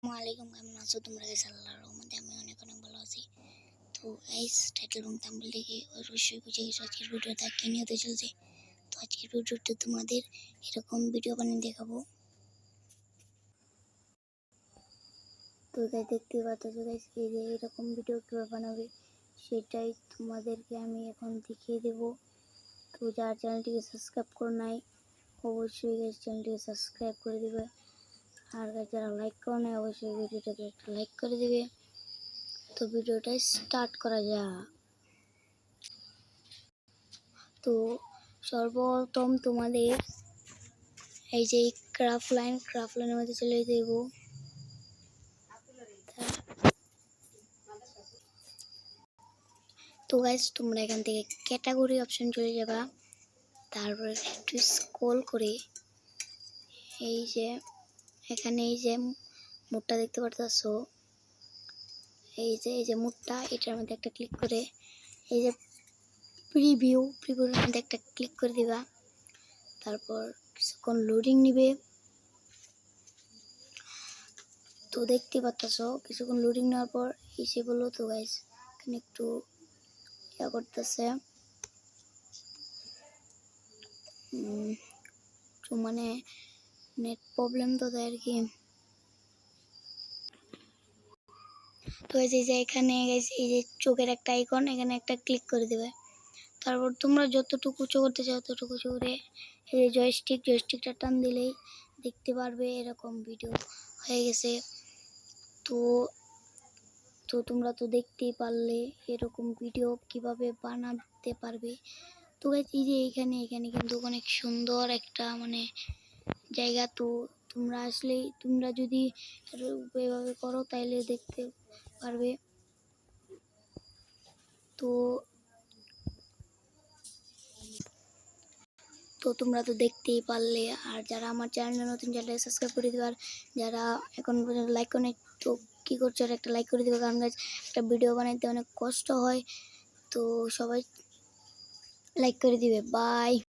আসসালামু আলাইকুম, কেমন আছো তোমরা? গাইস আল্লাহর রহমতে আমি অনেক ভালো আছি। তো গাইস টাইটেল এবং থাম্বনেল দেখে অবশ্যই বুঝে গেছো আজকের ভিডিওটা কি নিয়ে হতে চলছে। তো আজকের ভিডিওতে তোমাদের এরকম ভিডিও বানিয়ে দেখাবো। তো গাইস দেখতে পাচ্ছ গাইস এই যে এরকম ভিডিও কিভাবে বানাবে সেটাই তোমাদেরকে আমি এখন দেখিয়ে দেব। তো যারা চ্যানেলটিকে সাবস্ক্রাইব করে নাই অবশ্যই গাইস চ্যানেলটিকে সাবস্ক্রাইব করে দিবে। আর যারা লাইক করে নাই অবশ্যই ভিডিওটাকে একটা লাইক করে দিবে। তো ভিডিওটা স্টার্ট করা যাক। তো সর্বপ্রথম তোমাদের এই যে ক্রাফট লাইনের মধ্যে চলে দেব। তো গাইস তোমরা এখান থেকে ক্যাটাগরি অপশন চলে যাবা, তারপর একটু স্ক্রল করে এই যে এখানে এই যে মুডটা দেখতে পারতেছো, এই যে মুডটা, এটার মধ্যে একটা ক্লিক করে এই যে প্রিভিউর মধ্যে একটা ক্লিক করে দিবা। তারপর কিছুক্ষণ লোডিং নিবে। তো দেখতে পাচ্ছ কিছুক্ষণ লোডিং নেওয়ার পর এসে বললো। তো গাইস এখানে একটু ইয়া করতেছে, তো মানে নেট প্রবলেম তো তাই আর কি। তো এই যে এখানে এই যে চোখের একটা আইকন, এখানে একটা ক্লিক করে দেবে। তারপর তোমরা যতটুকু উঁচু করতে চাও ততটুকু উঁচু করে এই যে জয়স্টিকটা টান দিলেই দেখতে পারবে এরকম ভিডিও হয়ে গেছে। তো তো তোমরা তো দেখতেই পারলে এরকম ভিডিও কিভাবে বানাতে পারবে। তো গাইস এই যে এখানে কিন্তু অনেক সুন্দর একটা মানে জায়গা। তো তোমরা আসলেই তোমরা যদি এভাবে করো তাইলে দেখতে পারবে। তো তো তোমরা তো দেখতেই পারলে। আর যারা আমার চ্যানেলে নতুন, চ্যানেলটা সাবস্ক্রাইব করে দিবে। আর যারা এখন পর্যন্ত লাইক করে তো কী করছো, আর একটা লাইক করে দিবে, কারণ গাইস একটা ভিডিও বানাইতে অনেক কষ্ট হয়। তো সবাই লাইক করে দিবে। বাই।